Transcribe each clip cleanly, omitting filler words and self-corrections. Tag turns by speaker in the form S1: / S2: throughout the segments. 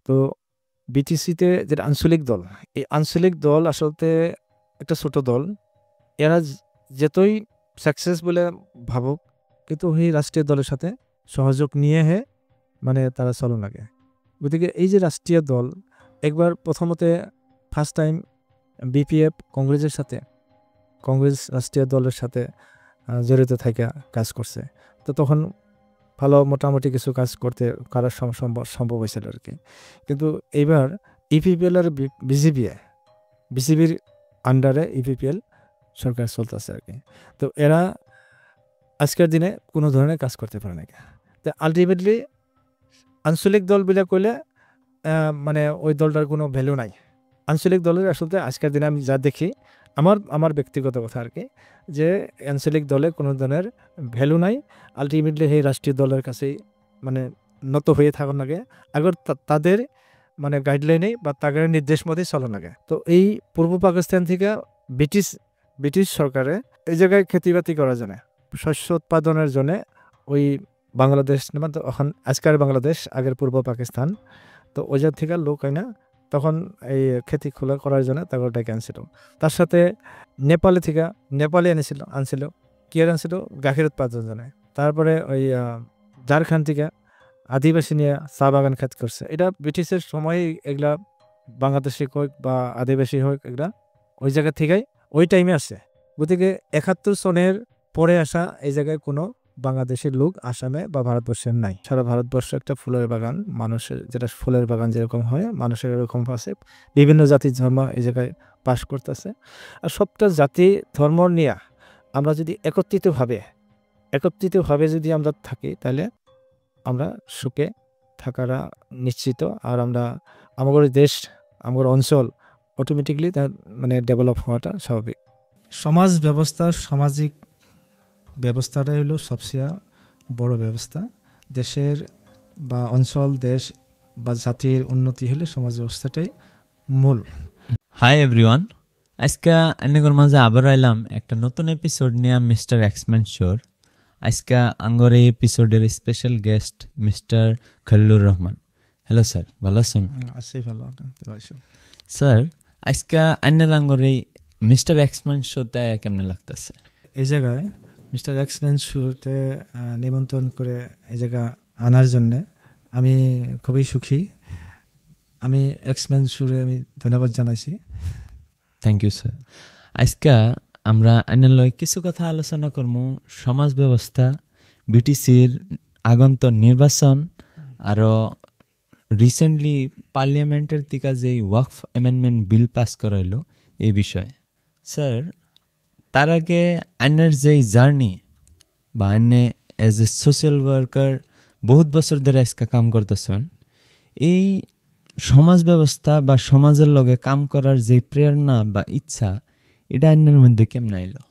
S1: তো বিটিসিতে যেটা আঞ্চলিক দল, এই আঞ্চলিক দল আসলে একটা ছোট দল। এরা যতই সাকসেস বলে ভাবুক, কিন্তু এই রাষ্ট্রীয় দলের সাথে সহযোগ নিয়ে মানে তারা চলন লাগে। গতিকে এই যে রাষ্ট্রীয় দল, একবার প্রথমতে ফার্স্ট টাইম বিপিএফ কংগ্রেস রাষ্ট্রীয় দলের সাথে জড়িত থেকে কাজ করছে। তো তখন ভালো মোটামুটি কিছু কাজ করতে করার সম্ভব হয়েছিল আর কি। কিন্তু এইবার ইপিপিএল আর বিসিবির আন্ডারে ইপিপিএল সরকার চলতেছে আর কি। তো এরা আজকের দিনে কোনো ধরনের কাজ করতে পারে না। তো আলটিমেটলি আঞ্চলিক দল বলে কইলে মানে ওই দলটার কোনো ভ্যালু নাই। আঞ্চলিক দলের আসলে আজকের দিনে আমি যা দেখি, আমার ব্যক্তিগত কথা আর কি, যে আঞ্চলিক দলে কোনো ধরনের ভ্যালু নাই। আলটিমেটলি সেই রাষ্ট্রীয় দলের কাছেই মানে নত হয়ে থাকুন লাগে, আগর তাদের মানে গাইডলাইনেই বা তাদের নির্দেশ মতেই চলন লাগে। তো এই পূর্ব পাকিস্তান থেকে ব্রিটিশ সরকারে এই জায়গায় খেতিবাতি করার জন্য, শস্য উৎপাদনের জন্য ওই বাংলাদেশ, এখন আজকের বাংলাদেশ, আগের পূর্ব পাকিস্তান, তো ওই জায়গা থেকে লোক হয় না, তখন এই খেতি খোলা করার জন্য তাকে ডেকে আনছিল। তার সাথে নেপালে আনছিল কি আনছিল, গাখীর উৎপাদনের জন্য। তারপরে ওই ঝাড়খণ্ড থেকে আদিবাসী নিয়ে চা বাগান খেত করছে। এটা ব্রিটিশের সময় এগুলা বাংলাদেশি হোক বা আদিবাসী হোক, এগুলা ওই জায়গা থেকেই ওই টাইমে আসে। গতিকে 71 সনের পরে আসা এই জায়গায় কোনো বাংলাদেশের লোক আসামে বা ভারতবর্ষের নাই। সারা ভারতবর্ষ একটা ফুলের বাগান, মানুষের যেটা ফুলের বাগান যেরকম হয়, মানুষের এরকম আছে। বিভিন্ন জাতি ধর্ম এই জায়গায় বাস করতেছে। আর সবটা জাতি ধর্ম নিয়ে আমরা যদি একত্রিতভাবে যদি আমরা থাকি, তাহলে আমরা সুখে থাকারা নিশ্চিত। আর আমরা আমাদের দেশ, আমাদের অঞ্চল অটোমেটিকলি তার মানে ডেভেলপ হওয়াটা স্বাভাবিক।
S2: সমাজ ব্যবস্থা, সামাজিক ব্যবস্থাটাই হলো সবচেয়ে বড় ব্যবস্থা। দেশের বা অঞ্চল, দেশ বা জাতির উন্নতি হলে সমাজ ব্যবস্থাটাই মূল।
S3: হাই এভরিওয়ান, আজকে আন্নাগর মাঝে আবার আইলাম একটা নতুন এপিসোড নিয়ে, মিস্টার এক্সম্যান শোর। আজকে আঙ্গর এই এপিসোডের special guest mister Khalilur Rahman. Hello sir, ভালো আছেন?
S2: আছি ভালো।
S3: স্যার, আজকে আন্নার আঙ্গর এই মিস্টার এক্সম্যান শোতে কেমন লাগতেছে?
S2: এই জায়গায় মিস্টার এক্সম্যান শোতে নিমন্ত্রণ করে এই জায়গা আনার জন্যে আমি খুবই সুখী। আমি এক্সম্যান শোরে আমি ধন্যবাদ জানাইছি।
S3: Thank you sir. আজকে আমরা আইনালয় কিছু কথা আলোচনা করবো, সমাজ ব্যবস্থা, বিটিসির আগন্তন নির্বাচন, আরও রিসেন্টলি পার্লিয়ামেন্টের থেকে যে ওয়াকফ অ্যামেন্ডমেন্ট বিল পাস করা হলো এই বিষয়ে। স্যার, তার আগে আইনের যে জার্নি বা আইনে অ্যাজ এ সোশ্যাল ওয়ার্কার বহুত বছর ধরে আজকে কাম করতেছেন, এই সমাজ ব্যবস্থা বা সমাজের লগে কাম করার যে প্রেরণা বা ইচ্ছা, এটা আইনের মধ্যে কেমন আইলো?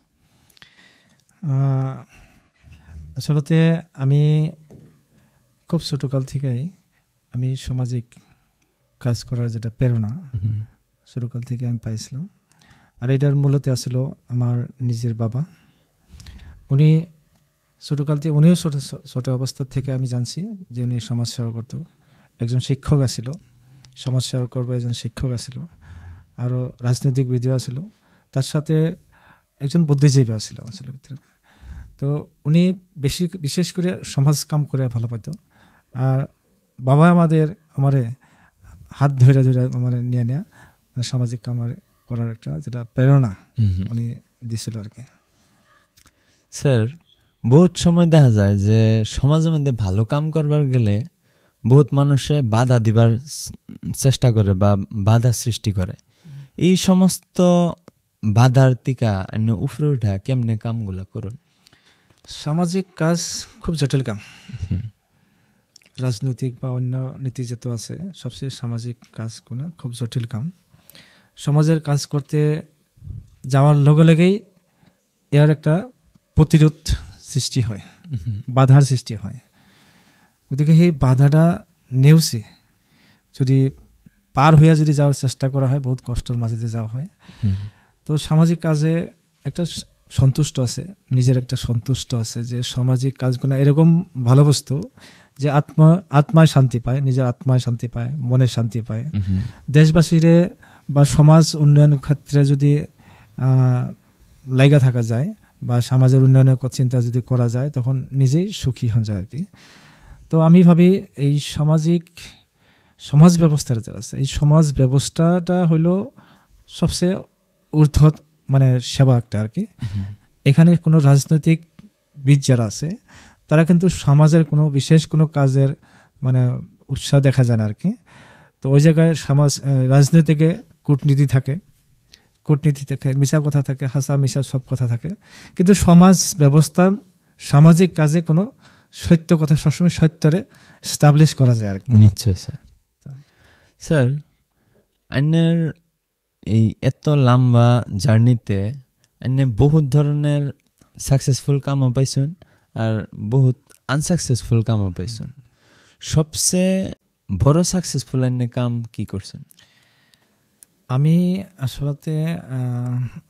S2: আসলে আমি খুব ছোটকাল থেকেই আমি সামাজিক কাজ করার যেটা প্রেরণা ছোটকাল থেকে আমি পাইছিলাম। আর এটার মূলত আসলে আমার নিজের বাবা। উনি ছোটকাল থেকে, উনিও ছোট অবস্থা থেকে আমি জানছি যে উনি সমাজসেবা করতো। একজন শিক্ষক আছিল, সমাজসেবা করবো একজন শিক্ষক আছিল, আরও রাজনৈতিকবিদও আছিল, তার সাথে একজন বুদ্ধিজীবী আছিল আসলে ভিতরে। তো উনি বিশেষ করে সমাজ কাম করে ভালো পাইতো। আর বাবা আমারে হাত ধরে আমার নিয়ে নেয়া সামাজিক কাম করার একটা যেটা প্রেরণা উনি দিছিল আর কি।
S3: স্যার, বহুত সময় দেখা যায় যে সমাজের মধ্যে ভালো কাম করবার গেলে বহুত মানুষে বাধা দিবার চেষ্টা করে বা বাধা সৃষ্টি করে। এই সমস্ত বাধার টিকা উপরে উঠা কেমনে কামগুলা করুন?
S2: সামাজিক কাজ খুব জটিল কাম। রাজনৈতিক বা অন্য নীতি যেত আছে, সবচেয়ে সামাজিক কাজগুলো খুব জটিল কাম। সমাজের কাজ করতে যাওয়ার লগে লগেই এর একটা প্রতিরোধ সৃষ্টি হয়, বাধার সৃষ্টি হয়। গতিকে সেই বাধাটা নেওচে যদি পার হইয়া যদি যাওয়ার চেষ্টা করা হয়, বহুত কষ্টের মাঝে দিয়ে যাওয়া হয়। তো সামাজিক কাজে একটা সন্তুষ্ট আছে, নিজের একটা সন্তুষ্ট আছে যে সামাজিক কাজগুলো এরকম ভালো বস্তু যে আত্মায় শান্তি পায়, নিজের আত্মায় শান্তি পায়, মনে শান্তি পায়। দেশবাসীরে বা সমাজ উন্নয়নের ক্ষেত্রে যদি লাইগা থাকা যায় বা সমাজের উন্নয়নের চিন্তা যদি করা যায় তখন নিজেই সুখী হন যায় আর কি। তো আমি ভাবি এই সমাজ ব্যবস্থাটা যেটা আছে, এই সমাজ ব্যবস্থাটা হইল সবচেয়ে ঊর্ধ্ব মানে সেবা একটা আর কি। এখানে কোনো রাজনৈতিক বিদ যারা আছে তারা কিন্তু সমাজের কোনো বিশেষ কোনো কাজের মানে উৎসাহ দেখা যায় না আর কি। তো ওই জায়গায় রাজনীতিকে কূটনীতি থাকে, মিশা কথা থাকে, হাসা মিশা সব কথা থাকে, কিন্তু সমাজ ব্যবস্থা সামাজিক কাজে কোনো সত্য কথা সবসময় সত্যরে এস্টাবলিশ করা যায় আর কি।
S3: নিশ্চয় স্যার। স্যার আইনের এই এত লম্বা জার্নিতে আইনে বহুত ধরনের সাকসেসফুল কামও পাইছেন আর বহুত আনসাকসেসফুল কামও পাইছেন। সবচেয়ে বড় সাকসেসফুল আইনে কাম কি করছেন?
S2: আমি আসলে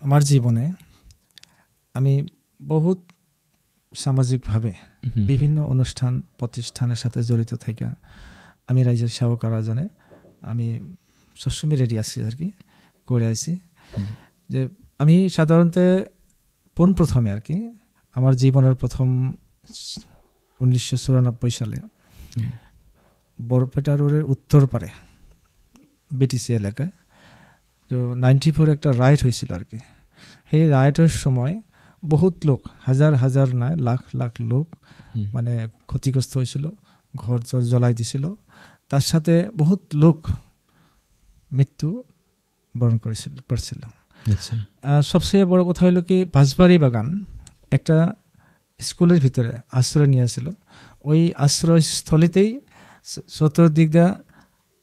S2: আমার জীবনে আমি বহুত সামাজিকভাবে বিভিন্ন অনুষ্ঠান প্রতিষ্ঠানের সাথে জড়িত থেকে আমি রাজ্যের সেবা করার জন্য আমি সবসময় রেডি আছি আর কি, করে আছি। যে আমি সাধারণত প্রথমে আর কি আমার জীবনের প্রথম 1994 সালে বরপেটা রোডের উত্তর পারে বিটিসি এলাকায় তো 94 একটা রাইট হয়েছিল আর কি। সেই রাইটের সময় বহুত লোক, হাজার নয় লাখ লাখ লোক মানে ক্ষতিগ্রস্ত হয়েছিল, ঘর জ্বলাই দিছিল, তার সাথে বহুত লোক মৃত্যু বরণ করছিল। সবচেয়ে বড় কথা হলো কি বাঁশবাড়ি বাগান একটা স্কুলের ভিতরে আশ্রয় নিয়েছিল, ওই আশ্রয়স্থলিতেই চতুর্দিক দিয়া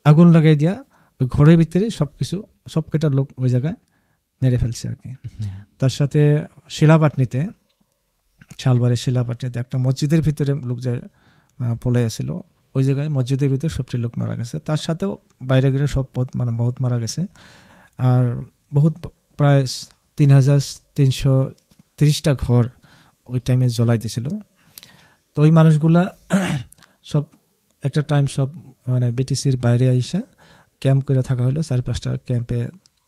S2: আগুন লাগাই দিয়া ওই ঘরের ভিতরে সব কটা লোক ওই জায়গায় মেরে ফেলছে আর কি। তার সাথে শিলাপাটনিতে, শালবাড়ির শিলাপাটনিতে একটা মসজিদের ভিতরে লোক যায় পলে আসছিল, ওই জায়গায় মসজিদের ভিতরে সবটি লোক মারা গেছে। তার সাথেও বাইরে গিয়ে সব মানে বহুত মারা গেছে। আর বহুত প্রায় 3330টা ঘর ওই টাইমে জ্বলাই দিয়েছিল। তো ওই মানুষগুলা সব একটা টাইম সব মানে বিটিসির বাইরে আইসা ক্যাম্প করে থাকা হলো, 4-5টা ক্যাম্পে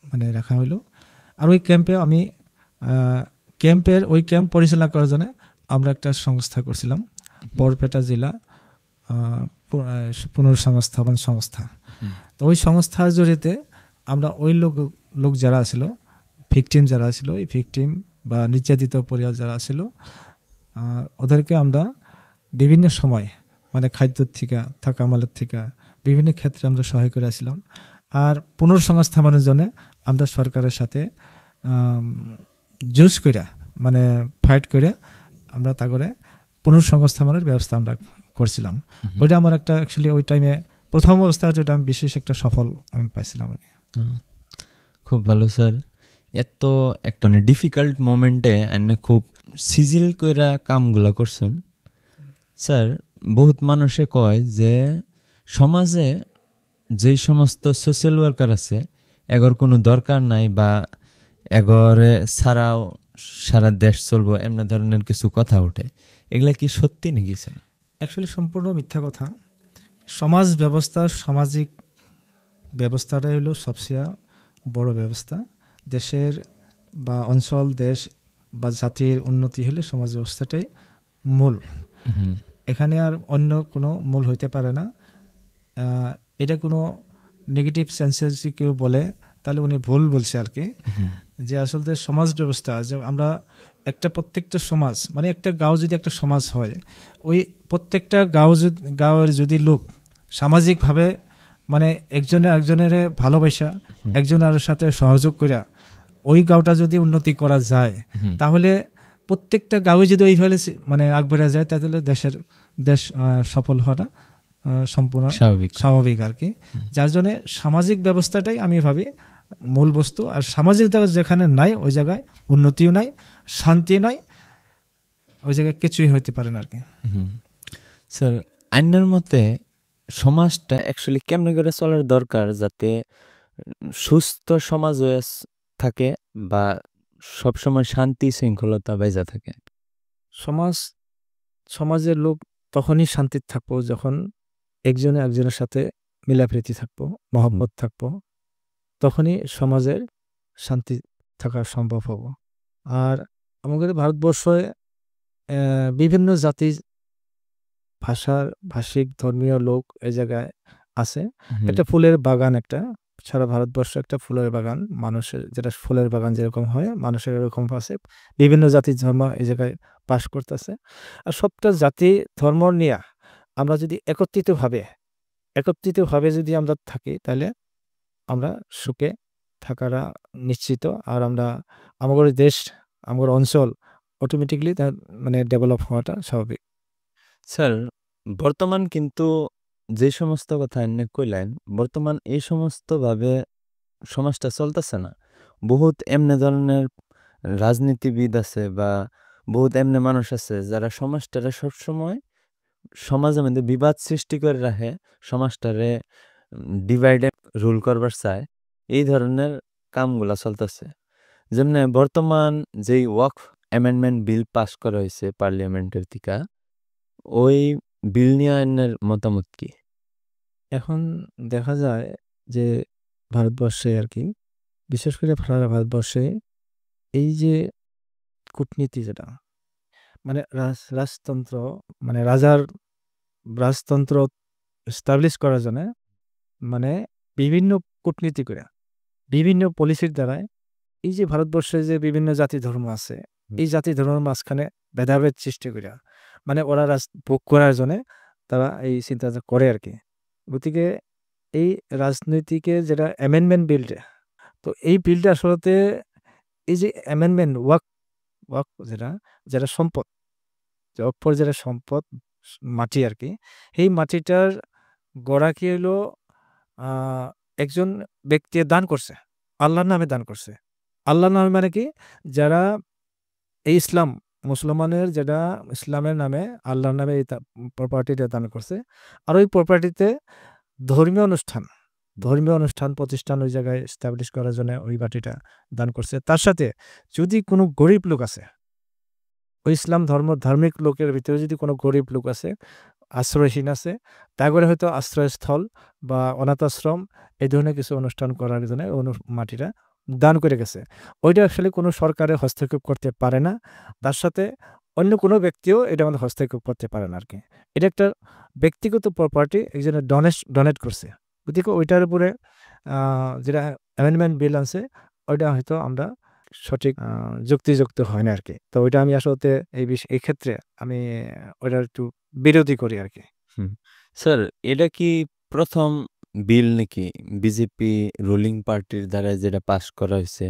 S2: মানে রাখা হলো। আর ওই ক্যাম্পে আমি ওই ক্যাম্প পরিচালনা করার জন্য আমরা একটা সংস্থা করছিলাম, বরপেটা জেলা পুনর্সংস্থাপন সংস্থা। তো ওই সংস্থার জড়িতে আমরা ওই লোক যারা ছিল, ভিকটিম যারা ছিল, এই ভিকটিম বা নির্যাতিত পরিবার যারা ছিল, ওদেরকে আমরা বিভিন্ন সময় মানে খাদ্যর থেকে, থাকা মালের থেকে বিভিন্ন ক্ষেত্রে আমরা সহায় করে আসছিলাম। আর পুনর্সংস্থাপনের জন্য আমরা সরকারের সাথে জুস করে মানে ফাইট করে আমরা তা করে পুনর্সংস্থাপনের ব্যবস্থা আমরা করছিলাম। ওইটা আমার একটা অ্যাকচুয়ালি ওই টাইমে প্রথম অবস্থা যেটা আমি বিশেষ একটা সফল আমি পাইছিলাম।
S3: খুব ভালো স্যার। এত একটা ডিফিকাল্ট মোমেন্টে আপনি খুব সিজিল কইরা কামগুলা করছেন। স্যার বহুত মানুষে কয় যে সমাজে যেই সমস্ত সোশ্যাল ওয়ার্কার আছে এগর কোনো দরকার নাই বা এগরে ছাড়াও সারা দেশ চলবো, এমন ধরনের কিছু কথা ওঠে, এগুলা কি সত্যি নাকি স্যার?
S2: অ্যাকচুয়ালি সম্পূর্ণ মিথ্যা কথা। সমাজ ব্যবস্থা, সামাজিক ব্যবস্থাটাই হলো সবচেয়ে বড় ব্যবস্থা। দেশের বা অঞ্চল, দেশ বা জাতির উন্নতি হলে সমাজ ব্যবস্থাটাই মূল। এখানে আর অন্য কোনো মূল হইতে পারে না। এটা কোনো নেগেটিভ সেন্সে যদি কেউ বলে তাহলে উনি ভুল বলছে আর কি। যে আসলে সমাজ ব্যবস্থা যে আমরা প্রত্যেকটা সমাজ মানে একটা গাঁও যদি একটা সমাজ হয়, ওই প্রত্যেকটা গাঁওয়ের যদি লোক সামাজিকভাবে মানে একজনের ভালোবাসা, একজনের সাথে সহযোগ করে ওই গাঁওটা যদি উন্নতি করা যায়, তাহলে প্রত্যেকটা গাঁওয়ে যদি ওইভাবে মানে আগবাড়া যায়, তাহলে দেশ সফল হওয়াটা সম্পূর্ণ স্বাভাবিক আর কি। যার জন্য সামাজিক ব্যবস্থাটাই আমি ভাবি মূল বস্তু। আর সামাজিক যেখানে নাই ওই জায়গায় উন্নতিও নাই, শান্তি নাই, ওই জায়গায় কিছুই হইতে পারে না আর কি।
S3: স্যার আইনের মতে সমাজটা অ্যাকচুয়ালি কেমন করে চলার দরকার যাতে সুস্থ সমাজ হয়ে থাকে বা সবসময় শান্তি শৃঙ্খলতা বজায় থাকে?
S1: সমাজের লোক তখনই শান্তিতে থাকবো যখন একজনে একজনের সাথে মিলাপ্রীতি থাকবো, মহব্বত থাকবো, তখনই সমাজের শান্তি থাকা সম্ভব হবো। আর আমাদের ভারতবর্ষে বিভিন্ন জাতি ভাষিক ধর্মীয় লোক এই জায়গায় আছে। একটা ফুলের বাগান, একটা সারা ভারতবর্ষ একটা ফুলের বাগান, মানুষের যেটা ফুলের বাগান যেরকম হয় মানুষের এরকম আছে। বিভিন্ন জাতি ধর্ম এই জায়গায় বাস করতেছে। আর সবটা জাতি ধর্ম নিয়ে আমরা যদি একত্রিতভাবে যদি আমরা থাকি, তাহলে আমরা সুখে থাকাটা নিশ্চিত। আর আমাদের দেশ, আমাদের অঞ্চল অটোমেটিকলি তার মানে ডেভেলপ হওয়াটা স্বাভাবিক।
S3: স্যার, বর্তমান কিন্তু যে সমস্ত কথা এনে কইলেন, বর্তমান এই সমস্ত ভাবে সমাজটা চলতেছে না। বহুত এমনি ধরনের রাজনীতিবিদ আছে বা বহুত এমনি মানুষ আছে যারা সমাজটারে সবসময় সমাজের মধ্যে বিবাদ সৃষ্টি করে রাখে, সমাজটারে ডিভাইডে রুল করবার চায়। এই ধরনের কামগুলা চলতেছে। যেমনি বর্তমান যেই ওয়াকফ অ্যামেন্ডমেন্ট বিল পাস করা হয়েছে পার্লিয়ামেন্টের থেকে, ওই বিল নিয়ে আইনের মতামত কি?
S1: এখন দেখা যায় যে ভারতবর্ষে আর কি, বিশেষ করে ভারতবর্ষে এই যে কূটনীতি, যেটা মানে রাজতন্ত্র, মানে রাজতন্ত্র এস্টাবলিশ করার জন্য মানে বিভিন্ন কূটনীতি করে, বিভিন্ন পলিসির দ্বারায় এই যে ভারতবর্ষে যে বিভিন্ন জাতি ধর্ম আছে, এই জাতি ধর্মের মাঝখানে ভেদাভেদ সৃষ্টি করে, মানে ওরা ভোগ করার জন্য তারা এই চিন্তা করে আর কি। গতিকে এই রাজনৈতিকের যেটা অ্যামেন্ডমেন্ট বিলটা, তো এই বিলটা আসলে এই যে অ্যামেন্ডমেন্ট ওয়াক যেটা সম্পদ, অপর যেটা সম্পদ মাটি আর কি, এই মাটিটার গড়া কি হলো একজন ব্যক্তি দান করছে, আল্লাহর নামে দান করছে। আল্লাহর নামে মানে কি, যারা এই মুসলমানের যেটা ইসলামের নামে আল্লাহর নামে এই প্রপার্টিটা দান করছে। আর ওই প্রপার্টিতে ধর্মীয় অনুষ্ঠান প্রতিষ্ঠান ওই জায়গায় এস্টাবলিশ করার জন্য ওই বাটিটা দান করছে। তার সাথে যদি কোনো গরিব লোক আছে, ওই ইসলাম ধার্মিক লোকের ভিতরে যদি কোনো গরিব লোক আছে, আশ্রয়হীন আছে, তারপরে হয়তো আশ্রয়স্থল বা অনাথ আশ্রম এই ধরনের কিছু অনুষ্ঠান করার জন্য মাটিটা দান করে গেছে। ওইটা আসলে কোনো সরকারের হস্তক্ষেপ করতে পারে না, তার সাথে অন্য কোনো ব্যক্তিও এটা আমাদের হস্তক্ষেপ করতে পারে না আর কি। এটা একটা ব্যক্তিগত প্রপার্টি, একজনের ডোনেট করছে। গতিকে ওইটার উপরে যেটা অ্যামেন্ডমেন্ট বিল আছে, ওইটা হয়তো আমরা সঠিক যুক্তিযুক্ত হয় না আর কি। তো ওইটা আমি আসলে এই ক্ষেত্রে আমি ওইটা একটু বিরোধী করি আর কি।
S3: স্যার, এটা কি প্রথম বিল নাকি বিজেপি রুলিং পার্টির দ্বারা যেটা পাস করা হয়েছে?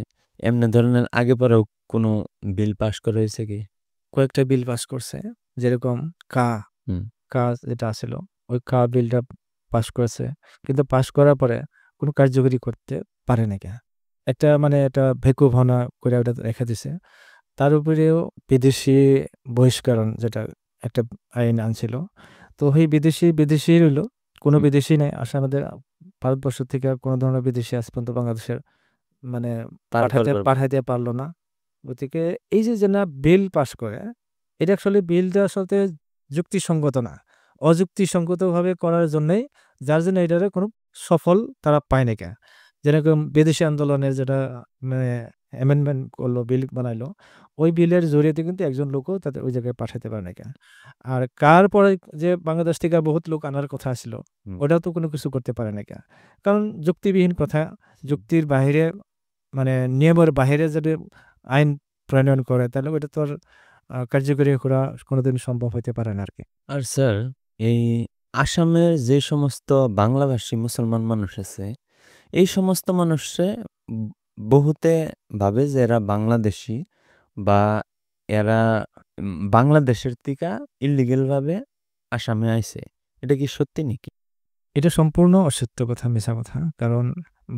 S3: এমনি ধরনের আগে পরেও কোনো বিল পাস করা হয়েছে কি?
S1: কয়েকটা বিল পাস করছে, যেরকম কা যেটা আসলো, ওই বিলটা পাস করেছে, কিন্তু পাস করার পরে কোনো কার্যকরী করতে পারে না। একটা মানে এটা ভেকুভানা করে ওটা রেখে দিছে। তার উপরেও বিদেশি বহিষ্করণ যেটা একটা আইন আনছিল। তো এই বিদেশি হইলো, কোনো বিদেশি নেই আসলে আমাদের ভারতবর্ষ থেকে কোনো ধরনের বিদেশি আজ পর্যন্ত বাংলাদেশের মানে পাঠাইতে পারলো না। গতিকে এই যে না বিল পাস করে, এটা অ্যাকচুয়ালি বিলটা আসলে যুক্তিসঙ্গত না, অযুক্তিসঙ্গতভাবে করার জন্যই, যার জন্য এটারে কোনো সফল তারা পায় না। যেরকম বিদেশি আন্দোলনের যেটা মানে অ্যামেন্ডমেন্ট করলো, বিল বানাইলো, ওই বিলের জড়িয়েতে কিন্তু একজন লোকও তাদের ওই জায়গায় পাঠাতে পারে না। আর কার পরে যে বাংলাদেশ থেকে বহুত লোক আনার কথা ছিল, ওটাও তো কোনো কিছু করতে পারে না, কারণ যুক্তিবিহীন কথা, যুক্তির বাহিরে মানে নিয়মের বাহিরে যদি আইন প্রণয়ন করে, তাহলে ওটা তো আর কার্যকরী করা কোনোদিন সম্ভব হইতে পারে না আর কি।
S3: আর স্যার, এই আসামের যে সমস্ত বাংলাভাষী মুসলমান মানুষ আছে, এই সমস্ত মানুষে বহুতে ভাবে যে এরা বাংলাদেশি বা এরা বাংলাদেশের থেকে ইলিগেল ভাবে আসামে আইছে। এটা কি সত্যি নাকি?
S1: এটা সম্পূর্ণ অসত্য কথা, মিছা কথা। কারণ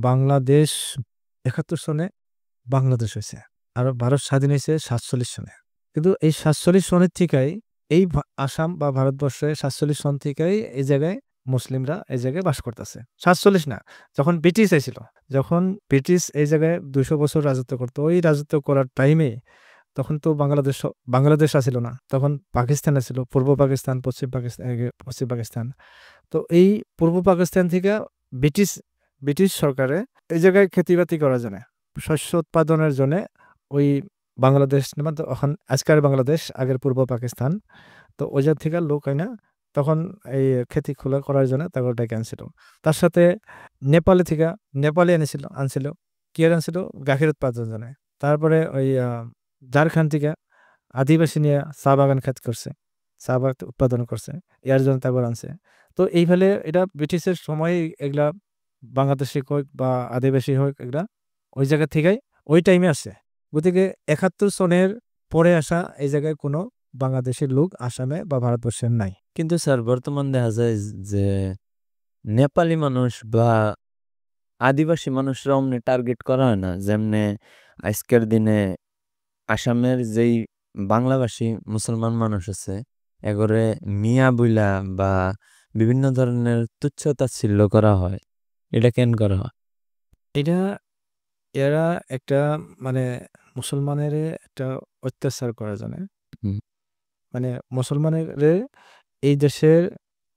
S1: বাংলাদেশ ৭১ সনে বাংলাদেশ হয়েছে, আর ভারত স্বাধীন হয়েছে ৪৭ সনে। কিন্তু এই ৪৭ সনের থেকেই এই আসাম বা ভারতবর্ষে ৪৭ সন থেকেই এই জায়গায় মুসলিমরা এই জায়গায় বাস করতেছে। ৪৭ না, যখন ব্রিটিশ এসেছিল যখন ব্রিটিশ এই জায়গায় 200 বছর রাজত্ব করতো, ওই রাজত্ব করার টাইমে তখন তো বাংলাদেশ আসিল না, তখন পাকিস্তান আসিল, পূর্ব পাকিস্তান, পশ্চিম পাকিস্তান। তো এই পূর্ব পাকিস্তান থেকে ব্রিটিশ ব্রিটিশ সরকারে এই জায়গায় খেতিবাতি করার জন্য, শস্য উৎপাদনের জন্য ওই বাংলাদেশ, মানে এখন আজকের বাংলাদেশ, আগের পূর্ব পাকিস্তান, তো ওই জায়গা থেকে লোক হয় না, তখন এই খেতি খোলা করার জন্য তাকে ডেকে আনছিল। তার সাথে নেপালে আনছিল কি আর আনছিল, গাখীর উৎপাদনের জন্য। তারপরে ওই ঝাড়খণ্ড থেকে আদিবাসী নিয়ে চা বাগান খেত করছে, চা বাগান উৎপাদন করছে, এর জন্য তারপর আনছে। তো এইভাবে এটা ব্রিটিশের সময় এগুলা বাংলাদেশি হোক বা আদিবাসী হোক, এগুলা ওই জায়গা থেকেই ওই টাইমে আসছে। গতিকে 71 সনের পরে আসা এই জায়গায় কোনো বাংলাদেশের লোক আসামে বা ভারতবর্ষের নাই।
S3: কিন্তু স্যার বর্তমান দেখা যায় যে নেপালি মানুষ বা আদিবাসী মানুষরা অমনি টার্গেট করা হয় না, যেমনে আজকের দিনে আসামের যেই বাংলাভাষী মুসলমান মানুষ আছে এগরে মিয়া বুইলা বা বিভিন্ন ধরনের তুচ্ছ তাচ্ছিল্য করা হয়, এটা কেন করা হয়?
S1: এটা এরা একটা মানে মুসলমানের একটা অত্যাচার করার জন্য,
S3: হুম।
S1: মানে মুসলমানের এই দেশের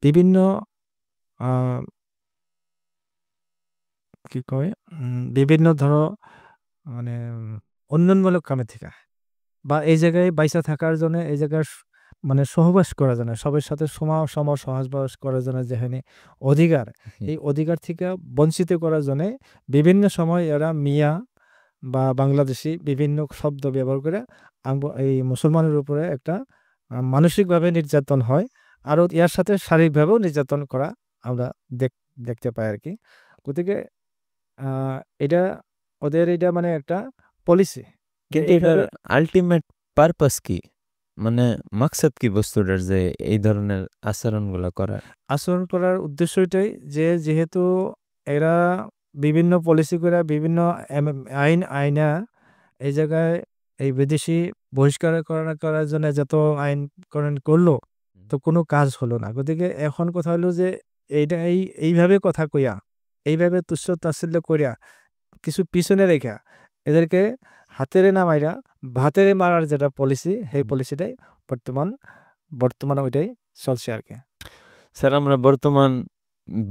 S1: বিভিন্ন আহ, কি কয় বিভিন্ন ধরো মানে উন্নয়নমূলক কামে থেকে বা এই জায়গায় বাইসা থাকার জন্য, এই জায়গার মানে সহবাস করার জন্য, সবার সাথে সহবাস করার জন্য যেখানে অধিকার, এই অধিকার থেকে বঞ্চিত করার জন্য বিভিন্ন সময় এরা মিয়া বা বাংলাদেশি বিভিন্ন শব্দ ব্যবহার করে এই মুসলমানের উপরে একটা মানসিকভাবে নির্যাতন হয়, আরও এর সাথে শারীরিকভাবেও নির্যাতন করা আমরা দেখতে পাই আর কি। গতিকে এটা ওদের এটা মানে একটা পলিসি।
S3: কিন্তু এটার আলটিমেট পারপাস কি, মানে মাকসাদ কি বস্তুটার যে এই ধরনের আচরণগুলো করার?
S1: আচরণ করার উদ্দেশ্য এটাই যে যেহেতু এরা বিভিন্ন পলিসি করে বিভিন্ন আইনা এই জায়গায় এই বিদেশি বহিষ্কার করার জন্য যত আইন করলো, তো কোনো কাজ হলো না। গতিকে এখন কথা হলো যে এইভাবে কথা কইয়া, এইভাবে তুচ্ছ তাচ্ছিল্য করিয়া কিছু পিছনে রেখা এদেরকে হাতেরে না মাইরা ভাতেরে মারার যেটা পলিসি, সেই পলিসিটাই বর্তমান ওইটাই চলছে আর কি।
S3: স্যার আমরা বর্তমান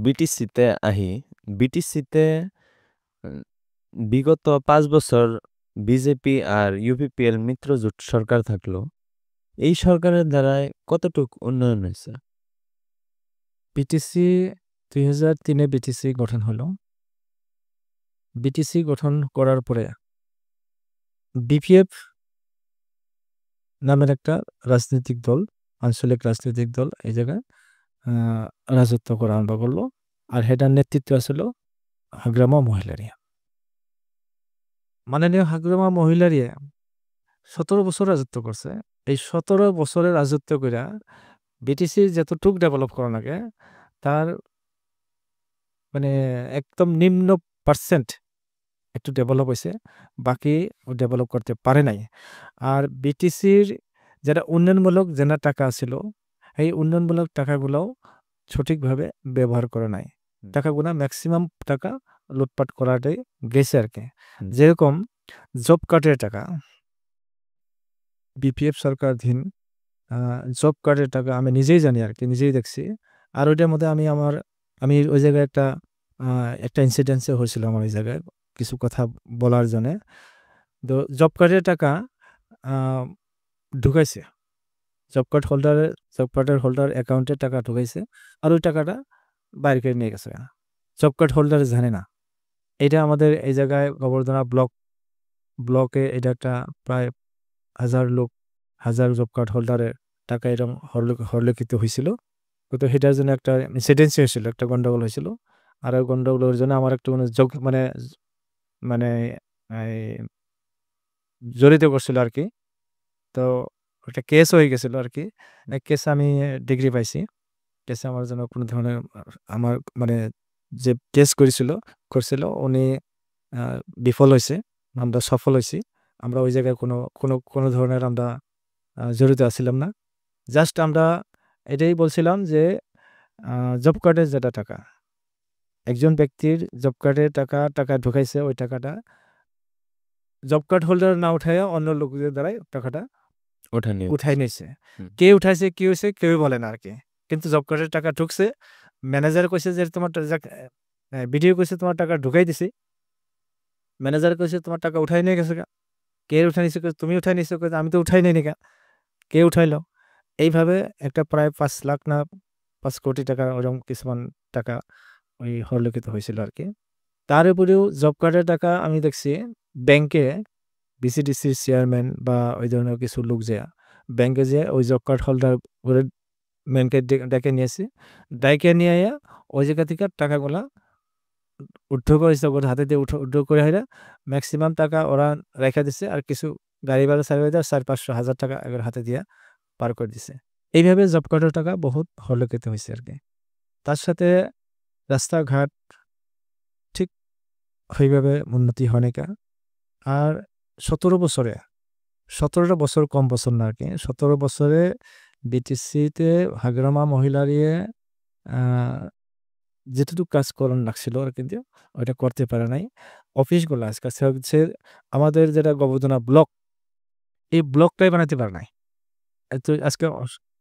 S3: বিটিসিতে আহি। বিটিসিতে বিগত 5 বছর বিজেপি আর ইউপিপিএল মিত্র জোট সরকার থাকলো, এই সরকারের দ্বারাই কতটুকু উন্নয়ন হয়েছে?
S1: বিটিসি 2003-এ বিটিসি গঠন হলো। বিটিসি গঠন করার পরে বিপিএফ নামের একটা রাজনৈতিক দল, আঞ্চলিক রাজনৈতিক দল এই জায়গায় রাজত্ব করা আরম্ভ করলো। আর হেটার নেতৃত্ব আসলো হাগ্রামা মহিলারিয়া। মাননীয় হাগ্রামা মহিলারিয়া 17 বছর রাজত্ব করছে। এই 17 বছরের রাজত্ব করে বিটিসির যতটুক ডেভেলপ করা লাগে তার মানে একদম নিম্ন পার্সেন্ট একটু ডেভেলপ হয়েছে, বাকি ডেভেলপ করতে পারে নাই। আর বিটিসির যারা উন্নয়নমূলক যেনা টাকা ছিল, এই উন্নয়নমূলক টাকাগুলোও সঠিকভাবে ব্যবহার করে নাই। টাকাগুলো ম্যাক্সিমাম টাকা লুটপাট করাটাই গেছে আর কি। যেরকম জব কার্ডের টাকা, বিপিএফ সরকারাধীন জব কার্ডের টাকা আমি নিজেই জানি আর কি, নিজেই দেখছি। আর ওইটার মধ্যে আমি ওই জায়গায় একটা ইনসিডেন্সে হয়েছিল আমার ওই জায়গায় কিছু কথা বলার জন্যে। তো জব কার্ডের টাকা ঢুকাইছে, জব কার্ডের হোল্ডার অ্যাকাউন্টে টাকা ঢুকাইছে, আর ওই টাকাটা বাইরে করে নিয়ে গেছে। জব কার্ড হোল্ডার জানে না। এটা আমাদের এই জায়গায় গোবর্ধনা ব্লকে এটা একটা প্রায় 1000 জব কার্ড হোল্ডারের টাকা এরকম হরলিখিত হয়েছিল। তো সেটার জন্য একটা ইনসিডেন্সি হয়েছিল, একটা গন্ডগোল হয়েছিল। আর ওই গন্ডগোলের জন্য আমার একটু মানে জড়িত করছিল আর কি। তো একটা কেস হয়ে গেছিল আর কি। কেসে আমি ডিগ্রি পাইছি। কেসে আমার জন্য কোনো ধরনের আমার মানে যে কেস করছিল উনি বিফল হয়েছে, আমরা সফল হয়েছি। আমরা ওই জায়গায় কোনো ধরনের আমরা জড়িত আছিলাম না। জাস্ট আমরা এটাই বলছিলাম যে জব কার্ডের যেটা টাকা, একজন ব্যক্তির জব কার্ডের টাকা ঢুকাইছে, ওই টাকাটা জব কার্ড হোল্ডার না উঠাইয়া অন্য লোকদের দ্বারাই টাকাটা
S3: ওঠা নিয়ে
S1: উঠাই নিয়েছে।
S3: হুম।
S1: কে উঠাইছে কি হয়েছে কেউই বলে না আর কি, কিন্তু জব কার্ডের টাকা ঢুকছে, ম্যানেজার কইছে যে তোমার ভিডিও কইছে তোমার টাকা ঢুকাই দিছি, ম্যানেজার কইছে তোমার টাকা উঠাই নিয়ে গেছে, কে উঠাই নিছে, তুমি উঠাই নিছো, আমি তো উঠাই নিই কা, কে উঠাইলো। এইভাবে একটা প্রায় 5 লাখ না 5 কোটি টাকা ওরকম কিছুমান টাকা ওই হরলিখিত হয়েছিল আর কি। তার উপরেও জব কার্ডের টাকা আমি দেখছি ব্যাংকে বিসিডিসির চেয়ারম্যান বা ওই ধরনের কিছু লোক যে ব্যাংকে যে ওই জব কার্ড হোল্ডার করে ব্যাংকে ডেকে নিয়েছে, ডাইকে নিয়ে ওই জায়গা থেকে টাকাগুলা উদ্ধ করেছে, ওর হাতে দিয়ে উদ্ধ করে হইলে ম্যাক্সিমাম টাকা ওরা রেখে দিছে, আর কিছু গাড়ি ভাড়া সার্ভিস 400-500 টাকা এবার হাতে দিয়ে পার করে দিছে। এইভাবে জব কার্ডের টাকা বহুত হরলিখিত হয়েছে আর কি। তার সাথে রাস্তাঘাট ঠিক ওইভাবে উন্নতি হয় না। আর 17টা বছর কম বছর না আর কি, 17 বছরে বিটিসিতে হাগ্রামা মহিলারিয়ে যেটুকু কাজ করণ লাগছিল আর কিন্তু ওইটা করতে পারে নাই। অফিসগুলো আজকে হচ্ছে আমাদের যেটা গবেষণা ব্লক, এই ব্লকটাই বানাতে পারে নাই। তো আজকে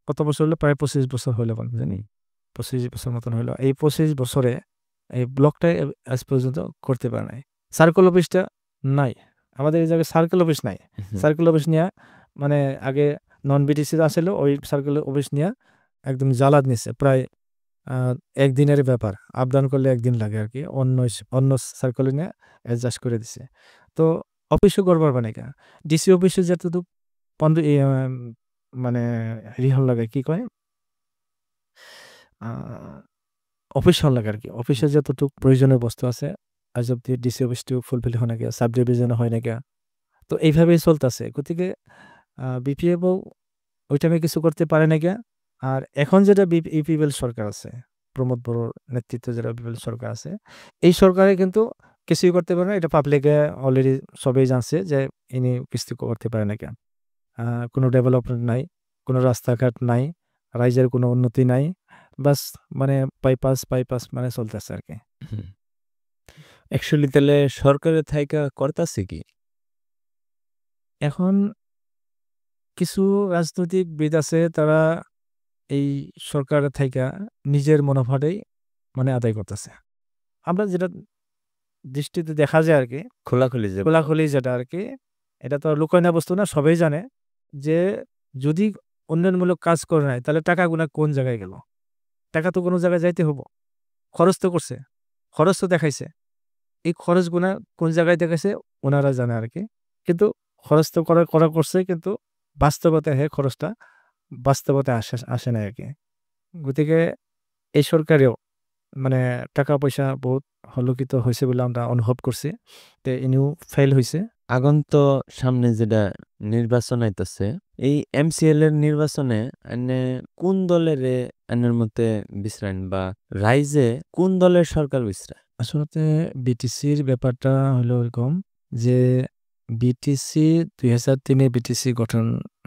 S1: কত বছর হলো, প্রায় 25 বছর হইলো জানি, 25 বছর মতন হইলো। এই 25 বছরে এই ব্লকটাই আজ পর্যন্ত করতে পারে নাই। সার্কেল অফিসটা নাই আমাদের এই জায়গায়, সার্কেল অফিস নাই। সার্কেল অফিস নিয়ে মানে আগে নন বিটিসি আসলে ওই সার্কেল অফিস নিয়ে একদম জ্বালাদ নিছে, প্রায় একদিনের ব্যাপার, আপডাউন করলে একদিন লাগে আর কি, অন্য সার্কেলে নিয়ে অ্যাডজাস্ট করে দিছে। তো অফিসও করবার মানে কে ডিসি অফিসে যতটুকু মানে রিহল লাগে কি কয় অফিস হল লাগে আর কি, অফিসে যতটুকু প্রয়োজনীয় বস্তু আছে আজ অব্দি ডিসি অফিসটু ফুলফিল হয় না গিয়া, সাব ডিভিশনে হয় না গিয়া। তো এইভাবেই চলতেছে। গতিকে বিপিএফও ওই টাইমে কিছু করতে পারে না গিয়া। আর এখন যেটা ইপিএল সরকার আছে, প্রমোদ বড়োর নেতৃত্বে যেটা বিপিএল সরকার আছে, এই সরকারে কিন্তু কিছুই করতে পারে না। এটা পাবলিকে অলরেডি সবাই জানছে যে ইনি কিছু করতে পারে না কেন। কোনো ডেভেলপমেন্ট নাই, কোনো রাস্তাঘাট নাই, রাইজের কোনো উন্নতি নাই, বাস মানে বাইপাস মানে চলতেছে আর কি।
S3: অ্যাকচুয়ালি তাহলে সরকারের থাইকা করতাছে কি
S1: এখন কিছু রাজনৈতিকবিদ আছে, তারা এই সরকারের থাইকা নিজের মুনাফাটাই মানে আদায় করতেছে। আমরা যেটা দৃষ্টিতে দেখা যায় আর কি, খোলাখুলি যেটা আর কি, এটা তো লুকায় না বস্তু না, সবাই জানে যে যদি উন্নয়নমূলক কাজ করে নাই তাহলে টাকাগুলা কোন জায়গায় গেল। টাকা তো কোনো জায়গায় যাইতে হবো, খরচ তো করছে, খরচ তো দেখাইছে, এই খরচগুলা কোন জায়গায় দেখাইছে ওনারা জানে আর কি। কিন্তু খরচ তো করা করছে, কিন্তু বাস্তবতা খরচটা বাস্তবতা আসে না আর কি। গতিকে এই সরকারেও মানে টাকা পয়সা বহুত হলকিত হয়েছে বলে আমরা অনুভব করছি, তো ইনিও ফেল হয়েছে।
S3: আগন্ত সামনে যেটা নির্বাচন আইতাছে, এই এমসিএল এর নির্বাচনে এনে কোন দলের এনের মতে বিশ্রাইন বা রাইজে কোন দলের সরকার বিশ্রায়?
S1: আসলে বিটিসির ব্যাপারটা হলো এরকম যে বিটিসি 2003 বিটিসি গঠন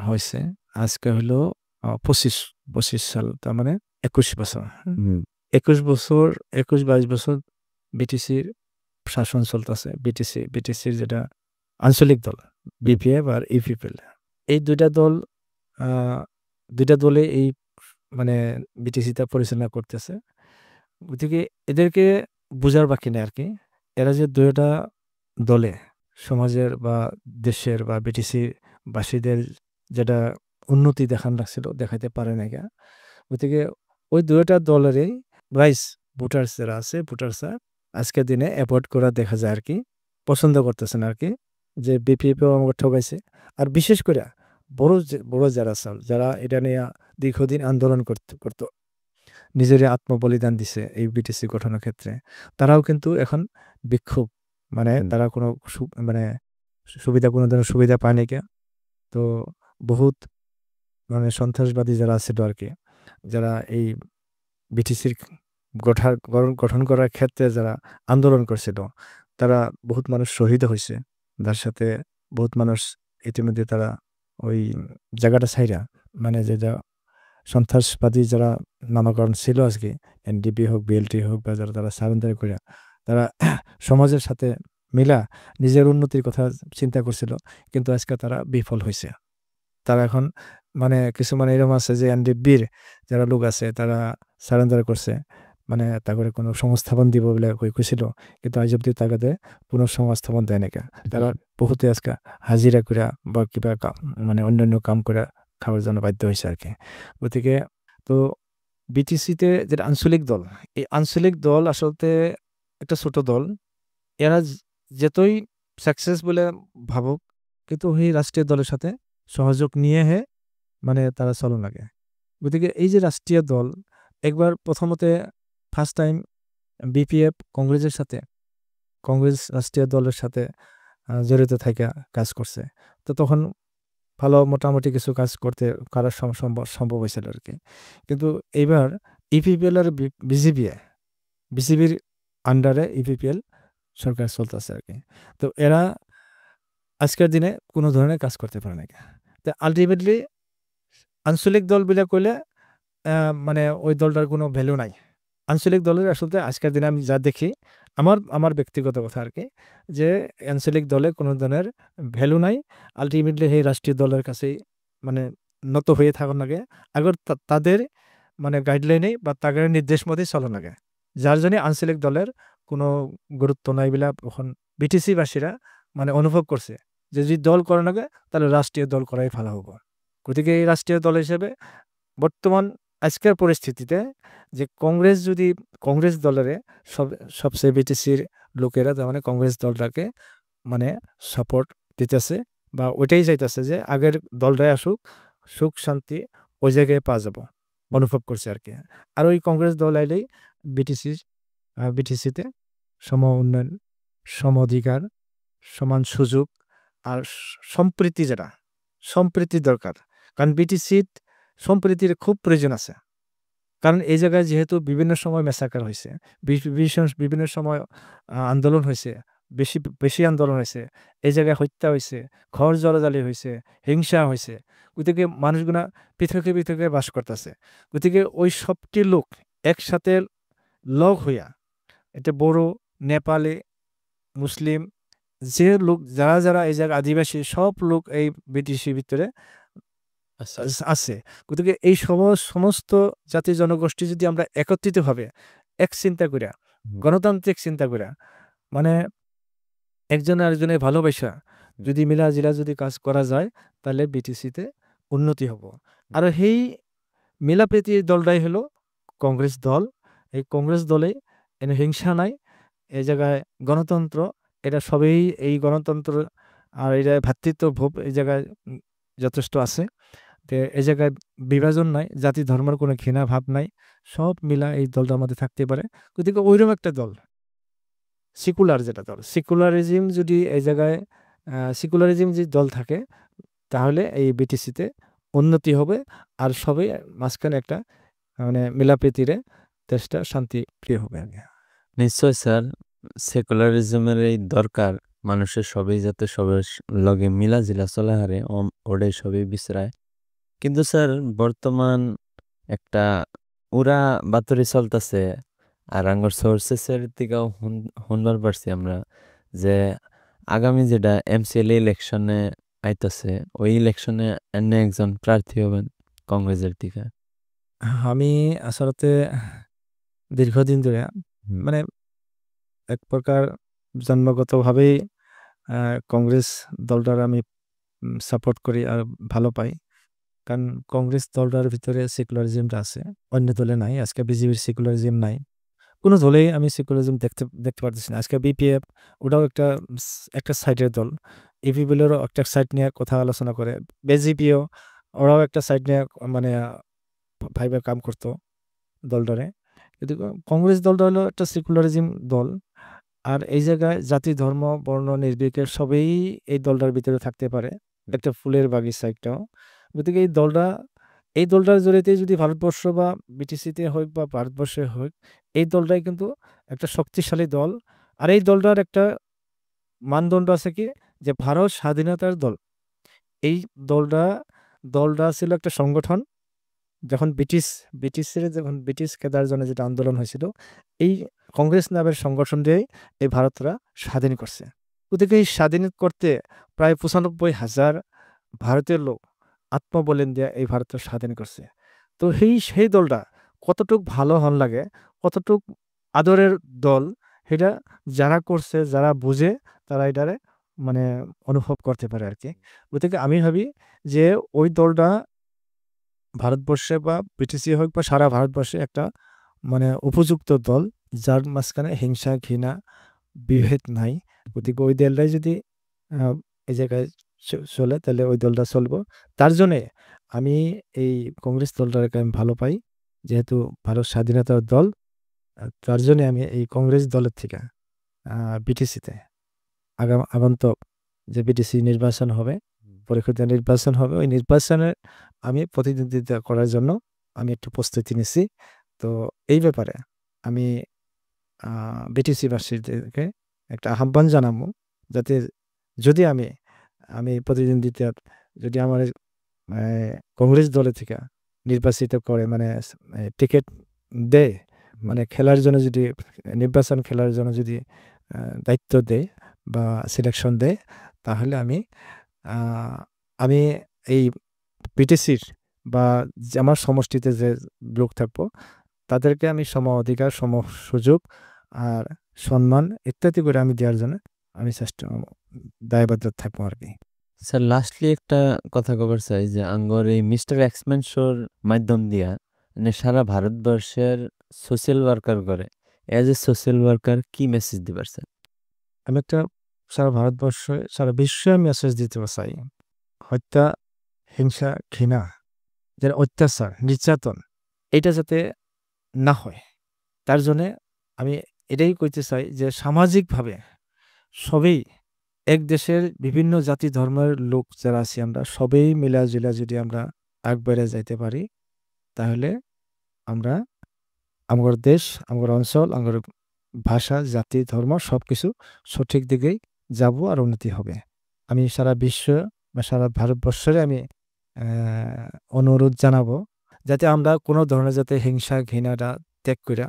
S1: হয়েছে, আজকে হলো 25 সাল, তার মানে 21 বছর। 21-22 বছর বিটিসির শাসন চলতেছে। বিটিসির যেটা আঞ্চলিক দল বিপিএফ আর ইপিএল, এই দুইটা দলে এই মানে বিটিসিটা পরিচালনা করতেছে। গতিকে এদেরকে বোঝার বাকি নেই আর কি, এরা যে দুইটা দলে সমাজের বা দেশের বা বিটিসি বাসীদের যেটা উন্নতি দেখান লাগছিল দেখাইতে পারে না গা। গতিকে ওই দুইটা দলেরই রাইস ভোটার্স যারা আছে, ভোটার্সরা আজকের দিনে অ্যাভয়েড করা দেখা যায় আর কি, পছন্দ করতেছেন আর কি, যে বিপিএফও আমাকে ঠকাইছে। আর বিশেষ করে বড় যারা আছে, যারা এটা নিয়ে দীর্ঘদিন আন্দোলন করতো, নিজের আত্মবলিদান দিছে এই বিটিসি গঠনের ক্ষেত্রে, তারাও কিন্তু এখন বিক্ষোভ, মানে তারা কোনো মানে কোনো ধরনের সুবিধা পায় না কে। তো বহুত মানে সন্ত্রাসবাদী যারা আছে আর কি, যারা এই বিটিসির গঠন করার ক্ষেত্রে যারা আন্দোলন করছিল, তারা বহুত মানুষ শহীদ হয়েছে, তার সাথে বহুত মানুষ ইতিমধ্যে তারা ওই জায়গাটা ছাইরা মানে যেটা সন্ত্রাসবাদী যারা নামকরণ ছিল আজকে, এনডিপি হোক, বিএলটি হোক, বা যারা তারা সারেন্ডার করে তারা সমাজের সাথে মিলা নিজের উন্নতির কথা চিন্তা করছিল, কিন্তু আজকে তারা বিফল হয়েছে। তারা এখন মানে কিছুমান এরকম আছে যে এনডিপির যারা লোক আছে তারা সারেন্ডার করছে, মানে তারপরে কোনো সংস্থাপন দিব বলে কইছিল, কিন্তু আজ অব্দি তাকে কোনো সংস্থাপন দেয় নাকি। তারা বহুতে আজকে হাজিরা করে বা কিবা মানে অন্যান্য কাম করে খাওয়ার জন্য বাধ্য হয়েছে আর কি। গতিকে তো বিটিসিতে যেটা আঞ্চলিক দল, এই আঞ্চলিক দল আসলে একটা ছোট দল, এরা যতই সাকসেস বলে ভাবুক, কিন্তু এই রাষ্ট্রীয় দলের সাথে সহযোগ নিয়ে মানে তারা চলন লাগে। গতিকে এই যে রাষ্ট্রীয় দল একবার প্রথমতে ফার্স্ট টাইম বিপিএফ কংগ্রেসের সাথে, কংগ্রেস রাষ্ট্রীয় দলের সাথে জড়িত থাকা কাজ করছে। তো তখন ভালো মোটামুটি কিছু কাজ করতে করার সম্ভব হয়েছিল আর কি। কিন্তু এইবার ইপিপিএল আর বিসিবির আন্ডারে ইপিপিএল সরকার চলতেছে আর কি। তো এরা আজকের দিনে কোনো ধরনের কাজ করতে পারে না। তো আলটিমেটলি আঞ্চলিক দল বলে কইলে মানে ওই দলটার কোনো ভ্যালু নাই। আঞ্চলিক দলের আসলে আজকের দিনে আমি যা দেখি, আমার ব্যক্তিগত কথা আর কি, যে আঞ্চলিক দলে কোনো ধরনের ভ্যালু নাই। আলটিমেটলি সেই রাষ্ট্রীয় দলের কাছেই মানে নত হয়ে থাকুন লাগে, আগর তাদের মানে গাইডলাইনেই বা তাদের নির্দেশ মতেই চলন লাগে, যার জন্য আঞ্চলিক দলের কোনো গুরুত্ব নাই বলে এখন বিটিসিবাসীরা মানে অনুভব করছে যে যদি দল করে লাগে তাহলে রাষ্ট্রীয় দল করাই ভালো হবো। গতিকে এই রাষ্ট্রীয় দল হিসেবে বর্তমান আজকের পরিস্থিতিতে যে কংগ্রেস দলের সবচেয়ে বিটিসির লোকেরা, তার মানে কংগ্রেস দলটাকে মানে সাপোর্ট দিতেছে বা ওইটাই চাইতেছে যে আগের দলটাই আসুক, সুখ শান্তি ওই জায়গায় পাওয়া যাব অনুভব করছে আর কি। আর ওই কংগ্রেস দল আইলেই বিটিসিতে সম উন্নয়ন, সম অধিকার, সমান সুযোগ আর সম্প্রীতি দরকার। কারণ বিটিসির সম্প্রীতির খুব প্রয়োজন আছে। কারণ এই জায়গায় যেহেতু বিভিন্ন সময় ম্যাসাকার হয়েছে, বিভিন্ন সময় আন্দোলন হয়েছে, বেশি আন্দোলন হয়েছে, এই জায়গায় হত্যা হয়েছে, ঘর জলাজলি হয়েছে, হিংসা হয়েছে। গতিকে মানুষগুলা পৃথকে বাস করতেছে। গতিকে ওই সবটি লোক একসাথে লগ হইয়া, এটা বড়ো, নেপালি, মুসলিম, যে লোক যারা এই জায়গায় আদিবাসী সব লোক এই বিটিসির ভিতরে আছে। গতিকে এই সমস্ত জাতি জনগোষ্ঠী যদি আমরা একত্রিতভাবে এক চিন্তা করিয়া, গণতান্ত্রিক চিন্তা করিয়া, মানে একজনে আরেকজনের ভালোবাসা যদি মিলাজিলা যদি কাজ করা যায়, তাহলে বিটিসিতে উন্নতি হব। আর সেই মিলাপ্রীতি দলটাই হলো কংগ্রেস দল। এই কংগ্রেস দলে এনে হিংসা নাই, এই জায়গায় গণতন্ত্র, এটা সবই এই গণতন্ত্র আর এই জায়গায় ভ্রাতৃত্ববোধ এই জায়গায় যথেষ্ট আছে। এই জায়গায় বিভাজন নাই, জাতি ধর্মের কোনো ঘৃণা ভাব নাই, সব মিলা এই দলটার মধ্যে থাকতে পারে। গতিকে ওইরকম একটা দল, সেকুলার যেটা দল, সেকুলারিজম যদি এই জায়গায় সেকুলারিজম যদি দল থাকে, তাহলে এই বিটিসিতে উন্নতি হবে আর সবাই মাঝখানে একটা মানে মিলাপ্রীতিরে দেশটা শান্তি প্রিয় হবে।
S3: নিশ্চয় স্যার, সেকুলারিজমের এই দরকার, মানুষের সবাই যাতে সবার লগে মিলাজিলা চলে হারে, ওটাই সবই বিশ্রায়। কিন্তু স্যার বর্তমান একটা উড়া বাতরি চলতেছে, আর আঙ্গর সোর্সেসের দিকেও শুনবার পারছি আমরা যে আগামী যেটা এমসিএল ইলেকশনে আইতাছে, ওই ইলেকশনে এনে একজন প্রার্থী হবেন কংগ্রেসের দিকে।
S1: আমি আসলে দীর্ঘদিন ধরে মানে এক প্রকার জন্মগতভাবেই কংগ্রেস দলটার আমি সাপোর্ট করি আর ভালো পাই। কারণ কংগ্রেস দলটার ভিতরে সেকুলারিজমটা আছে, অন্য দলে নাই। আজকে বিজেপির সেকুলারিজম নাই, কোনো দলেই আমি সেকুলারিজম দেখতে পারতেছি না। আজকে বিপিএফ ওটাও একটা সাইডের দল, ইপিপিএলেরও একটা সাইড নিয়ে কথা আলোচনা করে, বিজেপিও ওরাও একটা সাইড নিয়ে মানে ভাইবে কাম করতো দলটারে। কিন্তু কংগ্রেস দলটা হলো একটা সেকুলারিজম দল, আর এই জায়গায় জাতি ধর্ম বর্ণ নির্বিশেষে সবই এই দলটার ভিতরে থাকতে পারে, একটা ফুলের বাগিচা একটাও। গতিকে এই দলটার জড়িয়ে যদি ভারতবর্ষ বা বিটিসিতে হোক বা ভারতবর্ষে হোক, এই দলটাই কিন্তু একটা শক্তিশালী দল। আর এই দলটার একটা মানদণ্ড আছে কি, যে ভারত স্বাধীনতার দল। এই দলটা ছিল একটা সংগঠন, যখন ব্রিটিশ কেদার জন্য যেটা আন্দোলন হয়েছিল, এই কংগ্রেস নামের সংগঠন দিয়েই এই ভারতরা স্বাধীন করছে। ওদিকে এই স্বাধীন করতে প্রায় ৯৫,০০০ ভারতীয় লোক আত্মবলিদান দিয়ে এই ভারতটা স্বাধীন করছে। তো সেই দলটা কতটুক ভালো হন লাগে, কতটুক আদরের দল, সেটা যারা করছে, যারা বুঝে, তারা এটারে মানে অনুভব করতে পারে আর কি। ওদিকে আমি ভাবি যে ওই দলটা ভারতবর্ষে বা ব্রিটিশই হোক বা সারা ভারতবর্ষে একটা মানে উপযুক্ত দল, যার মাঝখানে হিংসা ঘৃণা বিভেদ নাই। গতিকে ওই দলটাই যদি এই জায়গায় চলে, তাহলে ওই দলটা চলবো। তার জন্যে আমি এই কংগ্রেস দলটাকে আমি ভালো পাই, যেহেতু ভারত স্বাধীনতার দল। তার জন্যে আমি এই কংগ্রেস দলের থেকে বিটিসিতে আগন্তক যে বিটিসি নির্বাচন হবে, পরিষদীয় নির্বাচন হবে, ওই নির্বাচনে আমি প্রতিদ্বন্দ্বিতা করার জন্য আমি একটু প্রস্তুতি নিছি। তো এই ব্যাপারে আমি বিটিসিবাসীদেরকে একটা আহ্বান জানাবো, যাতে যদি আমি প্রতিদ্বন্দ্বিতা, যদি আমার কংগ্রেস দলের থেকে নির্বাচিত করে, মানে টিকিট দেয়, মানে খেলার জন্য যদি নির্বাচন খেলার জন্য যদি দায়িত্ব দেয় বা সিলেকশন দেয়, তাহলে আমি এই বিটিসির বা আমার সমষ্টিতে যে লোক থাকবো, তাদেরকে আমি সম অধিকার, সম সুযোগ আর সম্মান ইত্যাদি করে আমি দেওয়ার জন্য আমি দায়বদ্ধ থাকবো আর কি।
S3: স্যার লাস্টলি একটা কথা কবার চাই যে আঙ্গর এই মিস্টার এক্সম্যান শোর মাধ্যম দিয়া মানে সারা ভারতবর্ষের সোশ্যাল ওয়ার্কার করে, এজ এ সোশ্যাল ওয়ার্কার কি মেসেজ দিবার স্যার?
S1: আমি একটা সারা ভারতবর্ষে, সারা বিশ্বে আমি মেসেজ দিতে চাই, হত্যা, হিংসা, ঘৃণা, যারা অত্যাচার, নির্যাতন, এটা যাতে না হয়। তার জন্যে আমি এটাই কইতে চাই যে সামাজিকভাবে সবই, এক দেশের বিভিন্ন জাতি ধর্মের লোক যারা আছি, আমরা সবাই মিলাজুলা যদি আমরা একবারে যাইতে পারি, তাহলে আমরা আমার দেশ, আমার অঞ্চল, আমার ভাষা, জাতি, ধর্ম সব কিছু সঠিক দিকেই যাব আর উন্নতি হবে। আমি সারা বিশ্ব বা সারা ভারতবর্ষের আমি অনুরোধ জানাবো, যাতে আমরা কোনো ধরনের যাতে হিংসা ঘৃণাটা ত্যাগ করে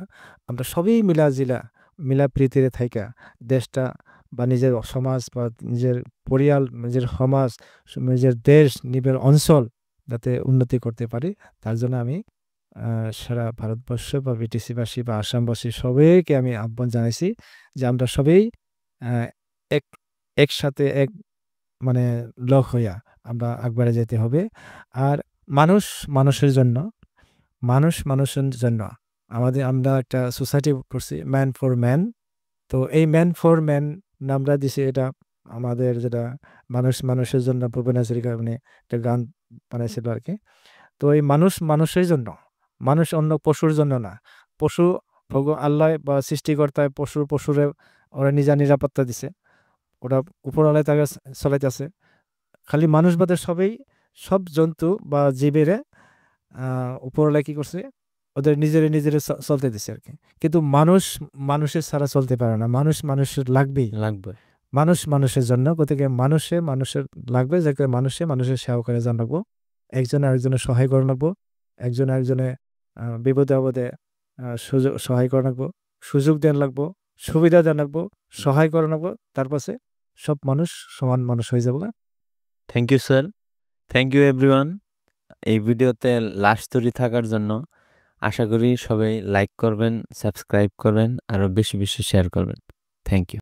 S1: আমরা সবই মিলা প্রীতিতে থাইকা দেশটা বা নিজের সমাজ বা নিজের পরিয়াল, নিজের সমাজ, নিজের দেশ, নিজের অঞ্চল যাতে উন্নতি করতে পারি, তার জন্য আমি সারা ভারতবর্ষ বা বিটিসিবাসী বা আসামবাসী সবাইকে আমি আহ্বান জানাইছি যে আমরা সবাই একসাথে মানে লক হইয়া আমরা একবারে যেতে হবে। আর মানুষের জন্য আমরা একটা সোসাইটি করছি, ম্যান ফর ম্যান। তো এই ম্যান ফর ম্যান নামটা দিছি, এটা আমাদের যেটা মানুষের জন্য ভুবন হাজরিকা মানে একটা গান বানাইছিল আর কি। তো এই মানুষের জন্য, মানুষ অন্য পশুর জন্য না। পশু আল্লাহ বা সৃষ্টিকর্তায় পশুরে ওরা নিজা নিরাপত্তা দিছে, ওরা উপরওয়ালায় তাকে চলাইতেছে। খালি মানুষ বাদে সব জন্তু বা জীবের উপরওয়ালায় কি করছে, ওদের নিজেরে চলতে দিছে আর কি। কিন্তু মানুষের ছাড়া চলতে পারে না, মানুষের লাগবে। মানুষের জন্য, গতিকে মানুষের লাগবে, যাকে মানুষের সেবা করে জানাবো, একজনে আরেকজনের সহায় করে রাখবো, একজনে বিপদে আপদে সহায় করে রাখবো, সুযোগ দেন লাগবো, সুবিধা দেন লাগবো, সহায় করে রাখবো, তারপরে সব মানুষ সমান মানুষ হয়ে যাবো।
S3: Thank you sir, thank you everyone এই ভিডিওতে লাস্ট তৈরি থাকার জন্য। আশা করি সবাই লাইক করবেন, সাবস্ক্রাইব করবেন, আরও বেশি বেশি শেয়ার করবেন। Thank you.